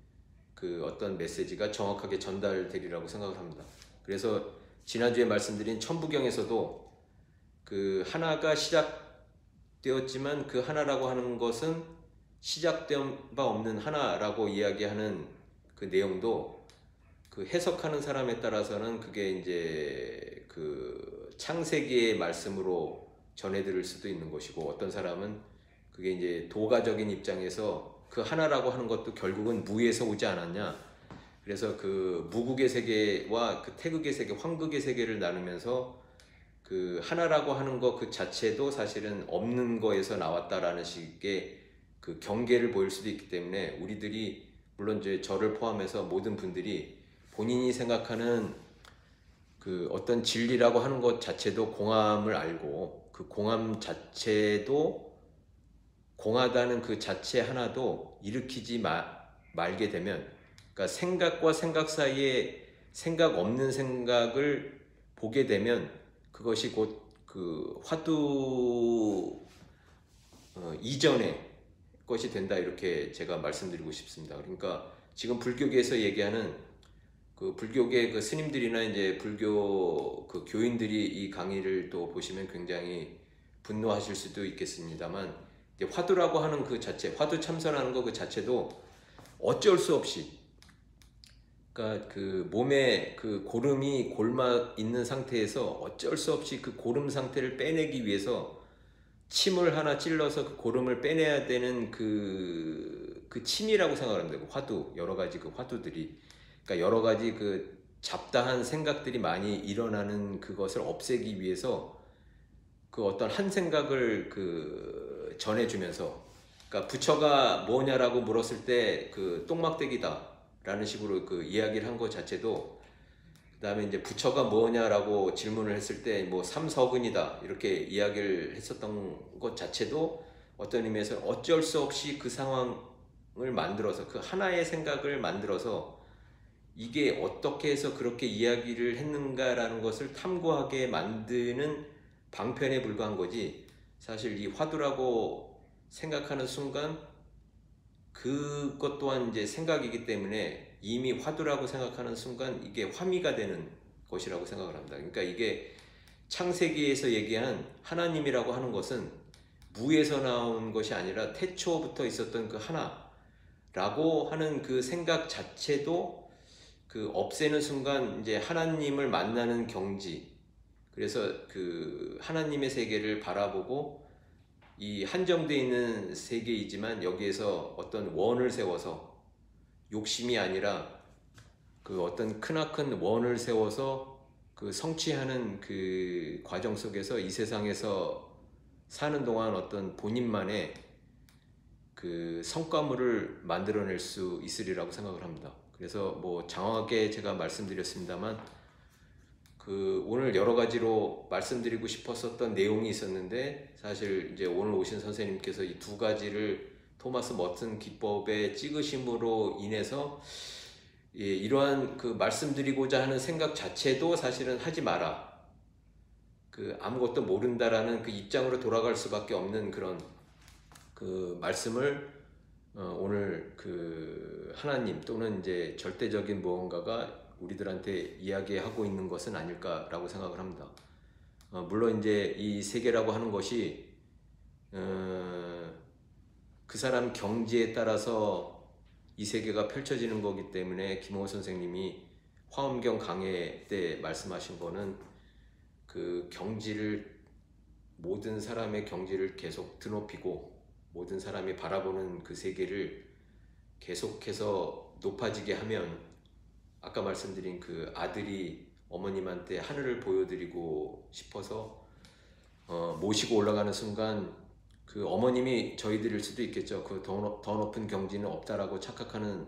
그 어떤 메시지가 정확하게 전달되리라고 생각을 합니다. 그래서 지난주에 말씀드린 천부경에서도 그 하나가 시작되었지만, 그 하나라고 하는 것은 시작된 바 없는 하나라고 이야기하는 그 내용도 그 해석하는 사람에 따라서는 그게 이제 그 창세기의 말씀으로 전해 들을 수도 있는 것이고, 어떤 사람은 그게 이제 도가적인 입장에서 그 하나라고 하는 것도 결국은 무에서 오지 않았냐, 그래서 그 무극의 세계와 그 태극의 세계, 황극의 세계를 나누면서 그 하나라고 하는 것 그 자체도 사실은 없는 거에서 나왔다라는 식의 그 경계를 보일 수도 있기 때문에, 우리들이 물론 이제 저를 포함해서 모든 분들이 본인이 생각하는 그 어떤 진리라고 하는 것 자체도 공함을 알고, 그 공함 자체도 공하다는 그 자체 하나도 일으키지 말게 되면, 그러니까 생각과 생각 사이에 생각 없는 생각을 보게 되면 그것이 곧 그 화두 이전의 것이 된다, 이렇게 제가 말씀드리고 싶습니다. 그러니까 지금 불교계에서 얘기하는 그 불교계 그 스님들이나 이제 불교 그 교인들이 이 강의를 또 보시면 굉장히 분노하실 수도 있겠습니다만, 이제 화두라고 하는 그 자체, 화두 참선하는 거 그 자체도 어쩔 수 없이, 그러니까 그 몸에 그 고름이 골마 있는 상태에서 어쩔 수 없이 그 고름 상태를 빼내기 위해서 침을 하나 찔러서 그 고름을 빼내야 되는 그 침이라고 생각하면 되고, 화두, 여러 가지 그 화두들이, 그러니까 여러 가지 그 잡다한 생각들이 많이 일어나는 그것을 없애기 위해서 그 어떤 한 생각을 그 전해주면서, 그러니까 부처가 뭐냐라고 물었을 때 그 똥막대기다 라는 식으로 그 이야기를 한 것 자체도, 그 다음에 이제 부처가 뭐냐라고 질문을 했을 때 뭐 삼서근이다 이렇게 이야기를 했었던 것 자체도 어떤 의미에서 어쩔 수 없이 그 상황을 만들어서, 그 하나의 생각을 만들어서 이게 어떻게 해서 그렇게 이야기를 했는가라는 것을 탐구하게 만드는 방편에 불과한 거지, 사실 이 화두라고 생각하는 순간 그것 또한 이제 생각이기 때문에 이미 화두라고 생각하는 순간 이게 화미가 되는 것이라고 생각을 합니다. 그러니까 이게 창세기에서 얘기한 하나님이라고 하는 것은 무에서 나온 것이 아니라 태초부터 있었던 그 하나라고 하는 그 생각 자체도 그 없애는 순간 이제 하나님을 만나는 경지, 그래서 그 하나님의 세계를 바라보고 이 한정되어 있는 세계이지만 여기에서 어떤 원을 세워서, 욕심이 아니라 그 어떤 크나큰 원을 세워서 그 성취하는 그 과정 속에서 이 세상에서 사는 동안 어떤 본인만의 그 성과물을 만들어낼 수 있으리라고 생각을 합니다. 그래서 뭐 장황하게 제가 말씀드렸습니다만, 그 오늘 여러 가지로 말씀드리고 싶었었던 내용이 있었는데, 사실 이제 오늘 오신 선생님께서 이 두 가지를 토마스 머튼 기법의 찍으심으로 인해서 이러한 그 말씀드리고자 하는 생각 자체도 사실은 하지 마라, 그 아무것도 모른다라는 그 입장으로 돌아갈 수밖에 없는 그런 그 말씀을 오늘 그 하나님 또는 이제 절대적인 무언가가 우리들한테 이야기하고 있는 것은 아닐까라고 생각을 합니다. 물론 이제 이 세계라고 하는 것이 그 사람 경지에 따라서 이 세계가 펼쳐지는 거기 때문에, 김호 선생님이 화엄경 강해 때 말씀하신 거는 그 경지를, 모든 사람의 경지를 계속 드높이고 모든 사람이 바라보는 그 세계를 계속해서 높아지게 하면, 아까 말씀드린 그 아들이 어머님한테 하늘을 보여드리고 싶어서 모시고 올라가는 순간 그 어머님이 저희들일 수도 있겠죠. 그 더 높은 경지는 없다라고 착각하는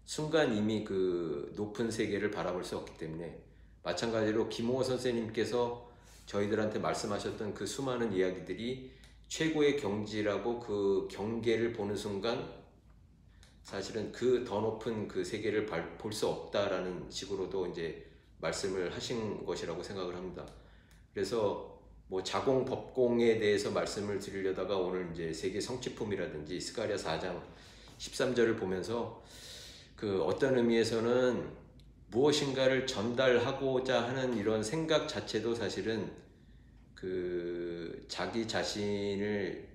순간 이미 그 높은 세계를 바라볼 수 없기 때문에, 마찬가지로 김호호 선생님께서 저희들한테 말씀하셨던 그 수많은 이야기들이 최고의 경지라고 그 경계를 보는 순간 사실은 그 더 높은 그 세계를 볼 수 없다라는 식으로도 이제 말씀을 하신 것이라고 생각을 합니다. 그래서 뭐 자공 법공에 대해서 말씀을 드리려다가 오늘 이제 세계 성취품이라든지 스가랴 4장 13절을 보면서 그 어떤 의미에서는 무엇인가를 전달하고자 하는 이런 생각 자체도 사실은 그 자기 자신을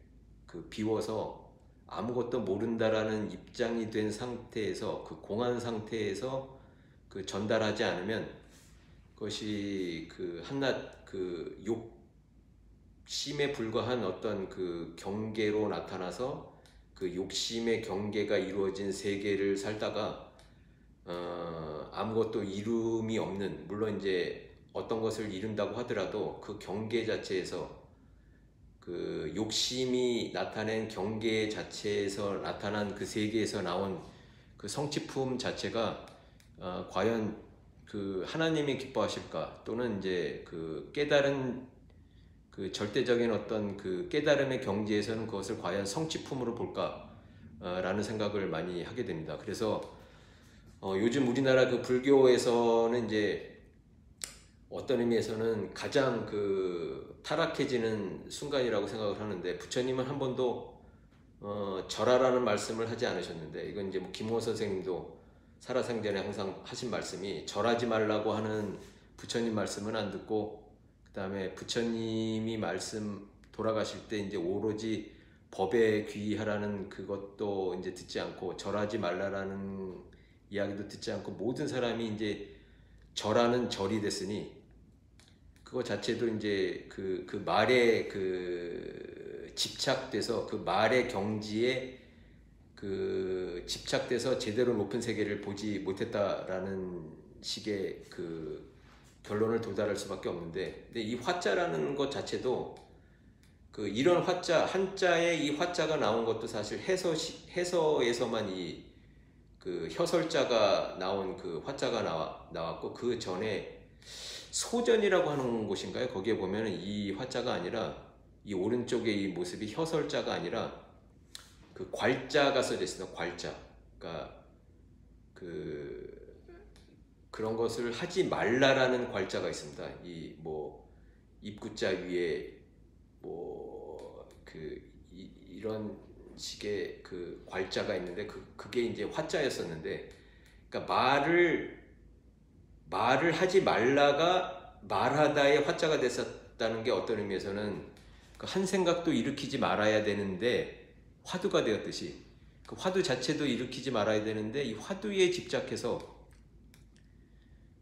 그 비워서 아무것도 모른다라는 입장이 된 상태에서, 그 공한 상태에서 그 전달하지 않으면 그것이 그 한낱 그 욕심에 불과한 어떤 그 경계로 나타나서 그 욕심의 경계가 이루어진 세계를 살다가 아무것도 이룸이 없는, 물론 이제 어떤 것을 이룬다고 하더라도 그 경계 자체에서, 그 욕심이 나타낸 경계 자체에서 나타난 그 세계에서 나온 그 성취품 자체가 과연 그 하나님이 기뻐하실까, 또는 이제 그 깨달은 그 절대적인 어떤 그 깨달음의 경지에서는 그것을 과연 성취품으로 볼까 라는 생각을 많이 하게 됩니다. 그래서 요즘 우리나라 그 불교에서는 이제 어떤 의미에서는 가장 그 타락해지는 순간이라고 생각을 하는데, 부처님은 한 번도 절하라는 말씀을 하지 않으셨는데, 이건 이제 뭐 김호 선생님도 살아생전에 항상 하신 말씀이, 절하지 말라고 하는 부처님 말씀은 안 듣고, 그 다음에 부처님이 말씀 돌아가실 때 이제 오로지 법에 귀의하라는 그것도 이제 듣지 않고, 절하지 말라라는 이야기도 듣지 않고, 모든 사람이 이제 절하는 절이 됐으니, 그거 자체도 이제 그 말에 그 집착돼서, 그 말의 경지에 그 집착돼서 제대로 높은 세계를 보지 못했다라는 식의 그 결론을 도달할 수밖에 없는데, 근데 이 화자라는 것 자체도 그 이런 화자, 한자에 이 화자가 나온 것도 사실 해서에서만 이 그 혀설자가 나온 그 화자가 나왔고, 그 전에 소전이라고 하는 곳인가요? 거기에 보면은 이 화자가 아니라, 이 오른쪽에 이 모습이 혀설자가 아니라 그 괄자가 써져 있습니다. 괄자. 그러니까 그런 것을 하지 말라라는 괄자가 있습니다. 이 뭐 입구자 위에 뭐 이런 식의 그 괄자가 있는데, 그게 이제 화자였었는데, 그러니까 말을 하지 말라가 말하다의 화자가 됐었다는 게 어떤 의미에서는 그 한 생각도 일으키지 말아야 되는데 화두가 되었듯이, 그 화두 자체도 일으키지 말아야 되는데 이 화두에 집착해서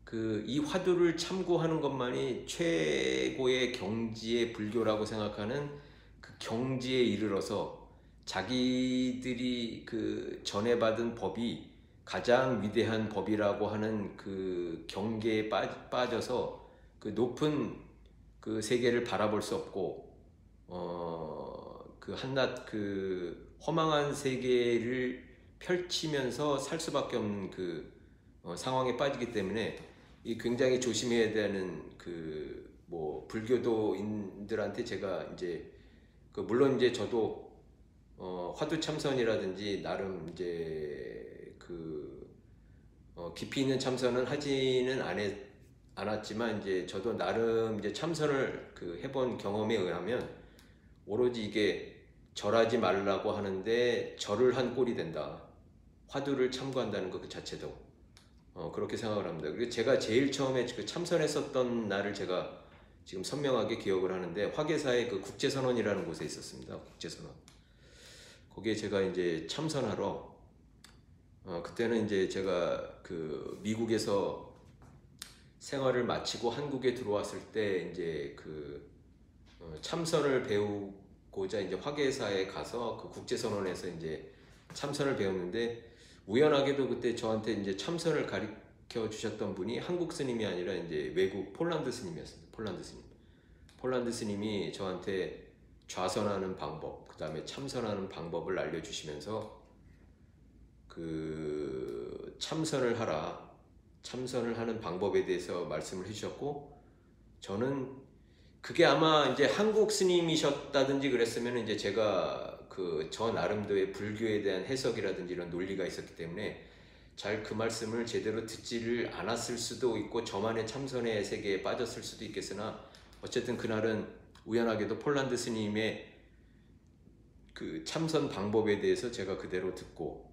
그 이 화두를 참고하는 것만이 최고의 경지의 불교라고 생각하는 그 경지에 이르러서 자기들이 그 전해 받은 법이 가장 위대한 법이라고 하는 그 경계에 빠져서 그 높은 그 세계를 바라볼 수 없고, 그 한낱 그 허망한 세계를 펼치면서 살 수밖에 없는 그 상황에 빠지기 때문에, 이 굉장히 조심해야 되는 그 뭐 불교도인들한테 제가 이제 물론 이제 저도 화두 참선이라든지 나름 이제 깊이 있는 참선은 하지는 않았지만, 이제 저도 나름 이제 참선을 해본 경험에 의하면 오로지 이게 절하지 말라고 하는데 절을 한 꼴이 된다. 화두를 참고한다는 것 그 자체도 그렇게 생각을 합니다. 그리고 제가 제일 처음에 그 참선했었던 날을 제가 지금 선명하게 기억을 하는데, 화계사의 그 국제선원이라는 곳에 있었습니다. 국제선원. 거기에 제가 이제 참선하러, 그때는 이제 제가 그 미국에서 생활을 마치고 한국에 들어왔을 때 이제 참선을 배우고자 이제 화계사에 가서 그 국제선원에서 이제 참선을 배웠는데, 우연하게도 그때 저한테 이제 참선을 가르쳐 주셨던 분이 한국 스님이 아니라 이제 외국 폴란드 스님이었습니다. 폴란드 스님이 저한테 좌선하는 방법, 그 다음에 참선하는 방법을 알려주시면서 그 참선을 하는 방법에 대해서 말씀을 해주셨고, 저는 그게 아마 이제 한국 스님이셨다든지 그랬으면 이제 제가 저 나름대로의 불교에 대한 해석이라든지 이런 논리가 있었기 때문에 잘 그 말씀을 제대로 듣지를 않았을 수도 있고, 저만의 참선의 세계에 빠졌을 수도 있겠으나, 어쨌든 그날은 우연하게도 폴란드 스님의 그 참선 방법에 대해서 제가 그대로 듣고,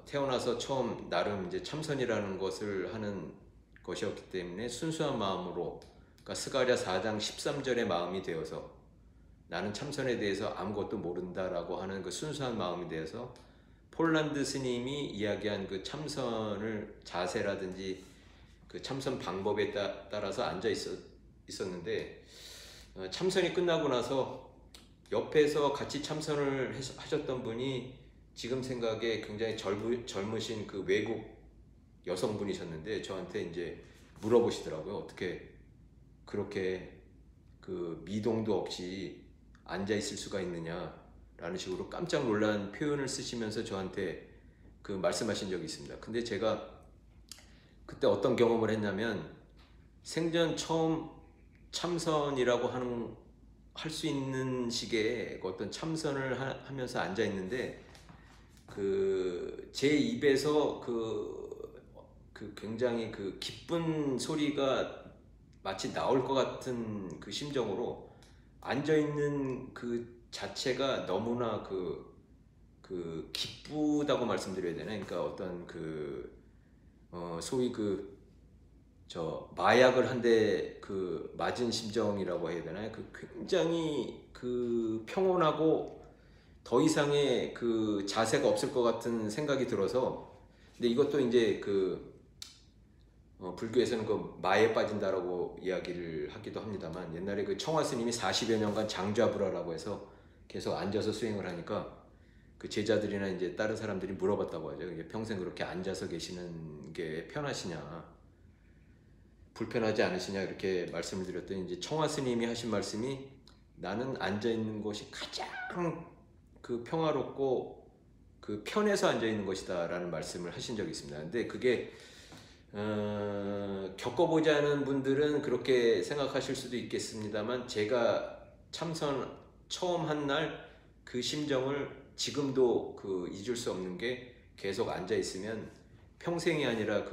태어나서 처음 나름 이제 참선이라는 것을 하는 것이었기 때문에 순수한 마음으로, 그러니까 스가랴 4장 13절의 마음이 되어서 나는 참선에 대해서 아무것도 모른다라고 하는 그 순수한 마음에 대해서 폴란드 스님이 이야기한 그 참선을 자세라든지 그 참선 방법에 따라서 앉아 있었는데, 참선이 끝나고 나서 옆에서 같이 참선을 하셨던 분이 지금 생각에 굉장히 젊으신 그 외국 여성분이셨는데 저한테 이제 물어보시더라고요. 어떻게 그렇게 그 미동도 없이 앉아 있을 수가 있느냐라는 식으로 깜짝 놀란 표현을 쓰시면서 저한테 그 말씀하신 적이 있습니다. 근데 제가 그때 어떤 경험을 했냐면, 생전 처음 참선이라고 할 수 있는 식의 어떤 참선을 하면서 앉아 있는데, 그 제 입에서 그 굉장히 그 기쁜 소리가 마치 나올 것 같은 그 심정으로 앉아 있는 그 자체가 너무나 그 기쁘다고 말씀드려야 되나? 그러니까 어떤 소위 마약을 한 대 그 맞은 심정이라고 해야 되나요? 그 굉장히 그 평온하고 더 이상의 그 자세가 없을 것 같은 생각이 들어서. 근데 이것도 이제 불교에서는 그 마에 빠진다라고 이야기를 하기도 합니다만, 옛날에 그 청화 스님이 40여 년간 장좌불화라고 해서 계속 앉아서 수행을 하니까 그 제자들이나 이제 다른 사람들이 물어봤다고 하죠. 이게 평생 그렇게 앉아서 계시는 게 편하시냐, 불편하지 않으시냐, 이렇게 말씀을 드렸더니 이제 청화 스님이 하신 말씀이, 나는 앉아 있는 것이 가장 그 평화롭고 그 편해서 앉아 있는 것이다 라는 말씀을 하신 적이 있습니다. 근데 그게 겪어보지 않은 분들은 그렇게 생각하실 수도 있겠습니다만, 제가 참선 처음 한 날 그 심정을 지금도 잊을 수 없는 게, 계속 앉아 있으면 평생이 아니라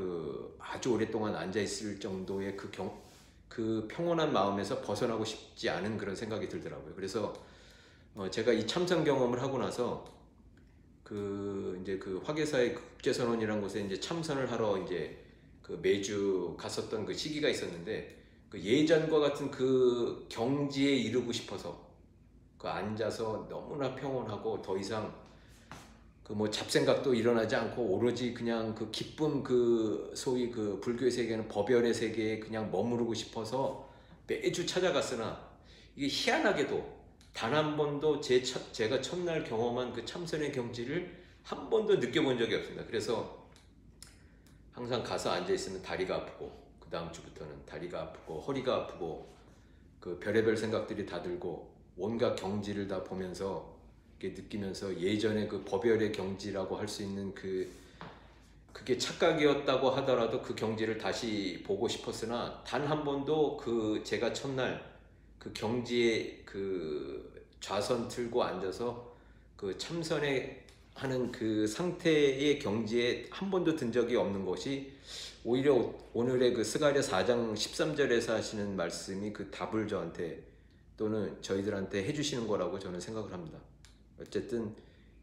아주 오랫동안 앉아 있을 정도의 그 평온한 마음에서 벗어나고 싶지 않은 그런 생각이 들더라고요. 그래서 제가 이 참선 경험을 하고 나서 이제 화계사의 국제선원이라는 곳에 이제 참선을 하러 이제 매주 갔었던 그 시기가 있었는데, 예전과 같은 그 경지에 이르고 싶어서 앉아서 너무나 평온하고 더 이상 잡생각도 일어나지 않고 오로지 그냥 기쁨, 소위 불교의 세계는 법열의 세계에 그냥 머무르고 싶어서 매주 찾아갔으나, 이게 희한하게도 단 한 번도 제가 첫날 경험한 그 참선의 경지를 한 번도 느껴본 적이 없습니다. 그래서 항상 가서 앉아 있으면 다리가 아프고, 그 다음 주부터는 다리가 아프고 허리가 아프고 별의별 생각들이 다 들고, 온갖 경지를 다 보면서 느끼면서 예전에 법열의 경지라고 할 수 있는 그게 착각이었다고 하더라도 그 경지를 다시 보고 싶었으나, 단 한 번도 제가 첫날 경지에 좌선 틀고 앉아서 참선에 하는 그 상태의 경지에 한 번도 든 적이 없는 것이, 오히려 오늘의 스가랴 4장 13절에서 하시는 말씀이 답을 저한테 또는 저희들한테 해주시는 거라고 저는 생각을 합니다. 어쨌든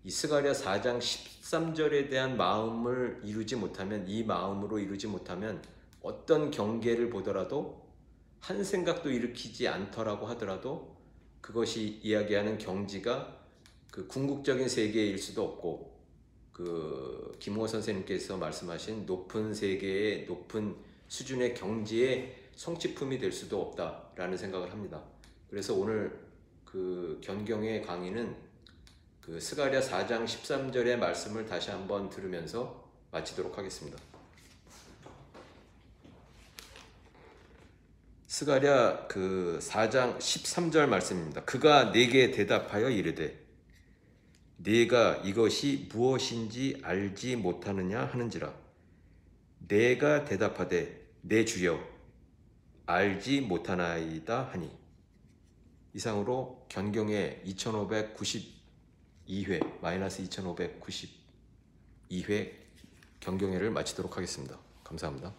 이 스가랴 4장 13절에 대한 마음을 이루지 못하면, 이 마음으로 이루지 못하면 어떤 경계를 보더라도, 한 생각도 일으키지 않더라고 하더라도 그것이 이야기하는 경지가 궁극적인 세계일 수도 없고, 김홍호 선생님께서 말씀하신 높은 세계의 높은 수준의 경지의 성취품이 될 수도 없다라는 생각을 합니다. 그래서 오늘 견경의 강의는 스가랴 4장 13절의 말씀을 다시 한번 들으면서 마치도록 하겠습니다. 스가랴 4장 13절 말씀입니다. 그가 내게 대답하여 이르되, 내가 이것이 무엇인지 알지 못하느냐 하는지라. 내가 대답하되, 내 주여 알지 못하나이다 하니. 이상으로 견경의 2592회 마이너스 2592회 견경회를 마치도록 하겠습니다. 감사합니다.